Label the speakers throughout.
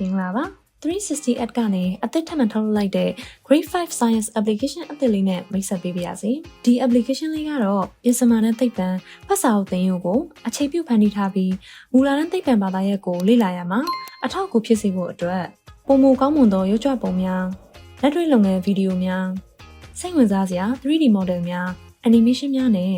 Speaker 1: မင်္ဂလာပါ360 app ကနေအသစ်ထပ်မံထုတ်လုပ်လိုက်တဲ့ Grade 5 Science Application အသစ်လေးနဲ့မိတ်ဆက်ပေးပါရစေ။ဒီ application လေးကတော့ပြင်စမာနဲ့သိပ္ပံဖတ်စာအုပ်သင်ယူကိုအခြေပြုဖန်တီးထားပြီးမူလာနဲ့သိပ္ပံဘာသာရပ်ကိုလေ့လာရမှာအထောက်အကူဖြစ်စေဖို့အတွက်ပုံမူကောင်းမွန်သောရုပ်ကြွပုံများလက်တွေ့လုပ်ငန်းဗီဒီယိုများစိတ်ဝင်စားစရာ 3D model များ animation များနဲ့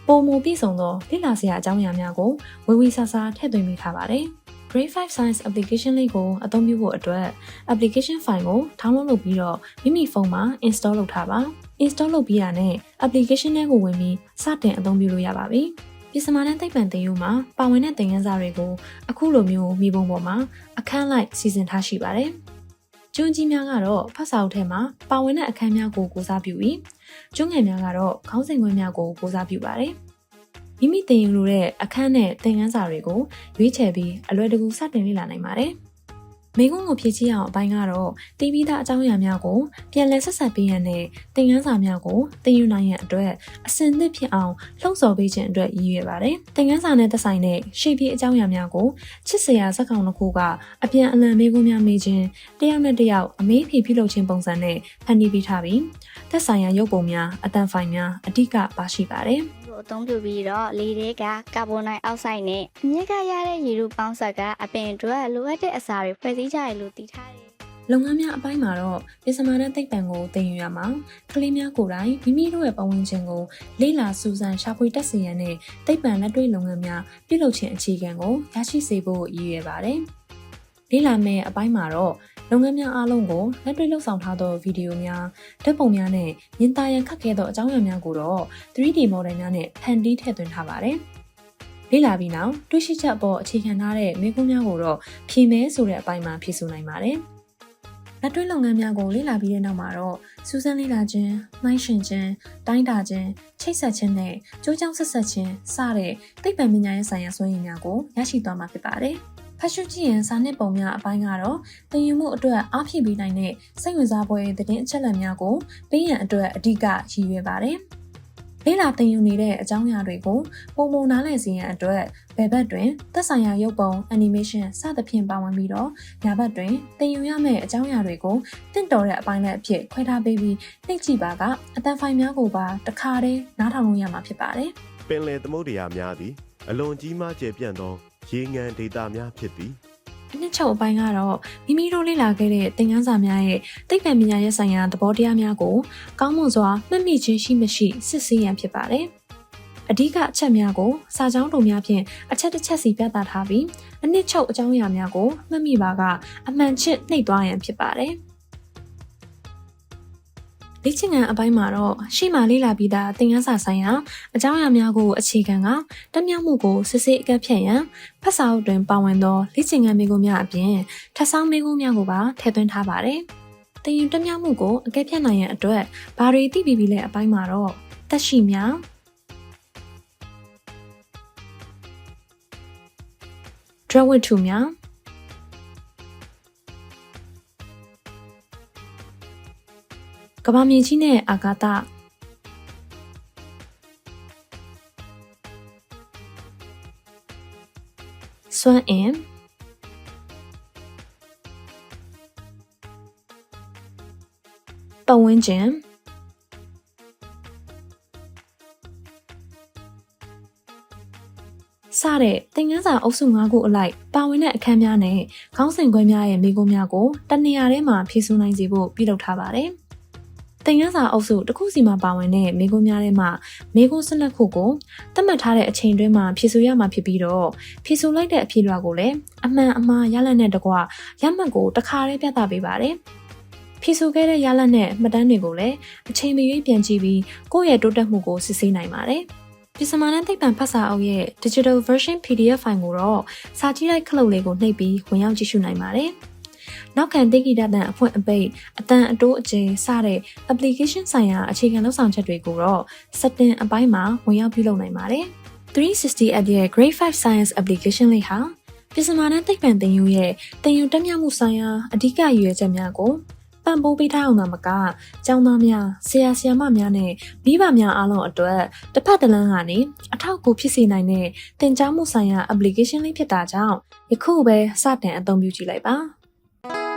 Speaker 1: ပုံမူပြည့်စုံသောလေ့လာစရာအကြောင်းအရာများကိုဝေဝေဆာဆာထည့်သွင်းပေးထားပါတယ်။ Grade 5 Science Application လေးကိုအသုံးပြုဖို့အတွက် application file ကို download လုပ်ပြီးတော့မိမိဖုန်းမှာ install လုပ်ထားပါ install လုပ်ပြီးရတဲ့ application လေးကိုဝင်ပြီးစတင်အသုံးပြုလို့ရပါပြီပြင်စမာနဲ့သိပ္ပံသင်ယူမှာပါဝင်တဲ့သင်ခန်းစာတွေကိုအခုလိုမျိုးမိဘုံပေါ်မှာအခန်းလိုက်စီစဉ်ထားရှိပါတယ်ကျွန်းကြီးများကတော့ဖတ်စာအုပ်ထဲမှာပါဝင်တဲ့အခန်းများကိုကိုးစားပြုပြီးကျွန်းငယ်များကတော့ခေါင်းစဉ်ခွဲများကိုကိုးစားပြုပါတယ်မိမိသင်ယူလိုတဲ့အခန်းနဲ့သင်ခန်းစာတွေကိုရွေးချယ်ပြီးအလွယ်တကူစတင်လေ့လာနိုင်ပါတယ်။မိကုန်းကိုဖြည့်ချိအောင်အပိုင်းကတော့တည်ပြီးသားအကြောင်းအရာများကိုပြန်လည်ဆက်ဆက်ပေးရတဲ့သင်ခန်းစာများကိုသင်ယူနိုင်ရန်အတွက်အဆင်သင့်ဖြစ်အောင်လှုံ့ဆော်ပေးခြင်းအတွက်ရည်ရွယ်ပါတယ်။သင်ခန်းစာနဲ့သက်ဆိုင်တဲ့ရှေ့ပြေးအကြောင်းအရာများကိုချစ်စရာဇာတ်ကောင်တစ်ခုကအပြန်အလှန်မိကုန်းများမေးခြင်းတယောက်နဲ့တယောက်အမေးဖြေပြုလုပ်ခြင်းပုံစံနဲ့ဖန်တီးပေးထားပြီးသက်ဆိုင်ရာရုပ်ပုံများအတန်ဖိုင်များအဓိကပါရှိပါတယ်။
Speaker 2: အသုံးပြုပြီးတော့လေတွေကကာဗွန်ဒိုင်အောက်ဆိုဒ်နဲ့အမြစ်ကရတဲ့ရေတို့ပေါင်းစပ်ကအပင်အတွက်လိုအပ်တဲ့အစာတွေဖွဲ့စည်းကြရလို့သိထားတယ်
Speaker 1: ။လုပ်ငန်းများအပိုင်းမှာတော့ပြင်စမာနဲ့သိပ္ပံကိုသင်ယူရမှာကလေးများကိုယ်တိုင်မိမိတို့ရဲ့ပတ်ဝန်းကျင်ကိုလေ့လာစူးစမ်းရှာဖွေတတ်စေရန်နဲ့သိပ္ပံလက်တွေ့လုပ်ငန်းများပြုလုပ်ခြင်းအခြေခံကိုရရှိစေဖို့ရည်ရွယ်ပါတယ်။လေ့လာမယ့်အပိုင်းမှာတော့လုပ်ငန်းများအားလုံးကိုလက်တွေ့လှုပ်ဆောင်ထားသောဗီဒီယိုများဓာတ်ပုံများနဲ့မြင်သာရန်ခက်ခဲသောအကြောင်းအရာများကိုတော့ 3D model များနဲ့ဖန်တီးထည့်သွင်းထားပါတယ်။လေ့လာပြီးနောက်တွေ့ရှိချက်အပေါ်အခြေခံထားတဲ့မေးခွန်းများကိုတော့ဖြေမယ်ဆိုတဲ့အပိုင်းမှာဖြေဆိုနိုင်ပါတယ်။လက်တွေ့လုပ်ငန်းများကိုလေ့လာပြီးတဲ့နောက်မှာတော့စူးစမ်းလေ့လာခြင်း၊နှိုင်းယှဉ်ခြင်း၊တိုင်းတာခြင်း၊ချိတ်ဆက်ခြင်းနဲ့ကြိုးကြောင်းဆက်ဆက်ခြင်းစတဲ့သိပ္ပံပညာရေးဆိုင်ရာစွမ်းရည်များကိုရရှိသွားမှာဖြစ်ပါတယ်။ဖတ်ရှုကြည့်ရင်စာနှစ်ပုံများအပိုင်းကတော့သင်ယူမှုအတွက်အားဖြည့်ပေးနိုင်တဲ့စိတ်ဝင်စားဖွယ်သတင်းအချက်အလက်များကိုပေးရန်အတွက်အဓိကရည်ရွယ်ပါတယ်။လေ့လာသင်ယူနေတဲ့အကြောင်းအရာတွေကိုပုံပုံနားလည်စေရန်အတွက်ဘယ်ဘက်တွင်သက်ဆိုင်ရာရုပ်ပုံ animation စသဖြင့်ပါဝင်ပြီးတော့ညာဘက်တွင်သင်ယူရမယ့်အကြောင်းအရာတွေကိုတင့်တော်တဲ့အပိုင်းလည်းအဖြစ်ခွဲထားပေးပြီးနှိပ်ကြည့်ပါကအတန်ဖိုင်များကိုပါတစ်ခါတည်းနားထောင်လို့ရမှာဖြစ်ပါတယ်
Speaker 3: ။ပင်လယ်သမုဒ္ဒရာများသည်အလွန်ကြီးမားကျယ်ပြန့်သောရေငန်ဒေတာများဖြစ်သည်
Speaker 1: အနှစ်ချုပ်အပိုင်းကတော့မိမိတို့လေ့လာခဲ့တဲ့သင်ခန်းစာများရဲ့သိပ္ပံပညာရေးဆိုင်ရာသဘောတရားများကိုကောင်းမွန်စွာမှတ်မိခြင်းရှိမရှိစစ်ဆေးရန်ဖြစ်ပါတယ်။အဓိကအချက်များကိုစာကြောင်းတုံများဖြင့်အချက်တစ်ချက်စီပြသထားပြီးအနှစ်ချုပ်အကြောင်းအရာများကိုမှတ်မိပါကအမှန်ချစ်နှိပ်သွားရန်ဖြစ်ပါတယ်။လေ့ကျင့်ခန်းအပိုင်းမှာတော့ရှေ့မှာလေ့လာပြီးသားသင်ခန်းစာဆိုင်ရာအကြောင်းအရာများကိုအခြေခံကတက်မြောက်မှုကိုစစ်ဆေးအကဲဖြတ်ရန်ဖတ်စာအုပ်တွင်ပါဝင်သောလေ့ကျင့်ခန်းမေးခွန်းများအပြင်ထပ်ဆောင်းမေးခွန်းများကိုပါထည့်သွင်းထားပါတယ်။သင်ယူတက်မြောက်မှုကိုအကဲဖြတ်နိုင်ရန်အတွက်ဘာတွေသိပြီးပြီလဲအပိုင်းမှာတော့သက်ရှိများဒရဝတ္ထုများကမ္ဘာမြေကြီးနဲ့အာကာသစွမ်းအင်ပတ်ဝန်းကျင်စတဲ့သင်ခန်းစာအုပ်စု၅ခုအလိုက်ပါဝင်တဲ့အခန်းများနဲ့ခေါင်းစဉ်ခွဲများရဲ့မေးခွန်းများကိုတနေရာထဲမှာဖြေဆိုနိုင်စေဖို့ပြုလုပ်ထားပါတယ်။သင်ခန်းစာအုပ်စုတစ်ခုစီမှာပါဝင်တဲ့မေးခွန်းများထဲမှာမေးခွန်း12ခုကိုသတ်မှတ်ထားတဲ့အချိန်တွင်းမှာဖြေဆိုရမှာဖြစ်ပြီးတော့ဖြေဆိုလိုက်တဲ့အဖြေလွှာကိုလည်းအမှန်အမှားရလဒ်နဲ့တကွရမှတ်ကိုတစ်ခါတည်းပြသပေးပါတယ်။ဖြေဆိုခဲ့တဲ့ရလဒ်နဲ့မှတ်တမ်းတွေကိုလည်းအချိန်မရွေးပြန်ကြည့်ပြီးကိုယ့်ရဲ့တိုးတက်မှုကိုစစ်ဆေးနိုင်ပါတယ်။ပြင်စမာနဲ့သိပ္ပံဖတ်စာအုပ်ရဲ့ Digital Version PDF ဖိုင်ကိုတော့စာကြည့်လိုက်ခလုတ်လေးကိုနှိပ်ပြီးဝင်ရောက်ကြည့်ရှုနိုင်ပါတယ်။နောက်ခံသိက္ခာတန်အဖွင့်အပိတ်အတန်အတိုးအကျဉ်စတဲ့ application ဆိုင်ရာအခြေခံလုပ်ဆောင်ချက်တွေကိုတော့ setting အပိုင်းမှာဝင်ရောက်ပြုလုပ်နိုင်ပါတယ်။360 app ရဲ့ Grade 5 Science Application လေးဟာပြင်စမာနဲ့သိပ္ပံသင်ယူရဲ့သင်ယူတက်မြောက်မှုဆိုင်ရာအဓိကရည်ရွယ်ချက်များကိုပံ့ပိုးပေးထားအောင်သာမကကျောင်းသားများဆရာဆရာမများနဲ့မိဘများအားလုံးအတွက်တစ်ဖက်တစ်လမ်းကနေအထောက်အကူဖြစ်စေနိုင်တဲ့သင်ကြားမှုဆိုင်ရာ application လေးဖြစ်တာကြောင့်ယခုပဲစတင်အသုံးပြုကြည့်လိုက်ပါ
Speaker 3: ။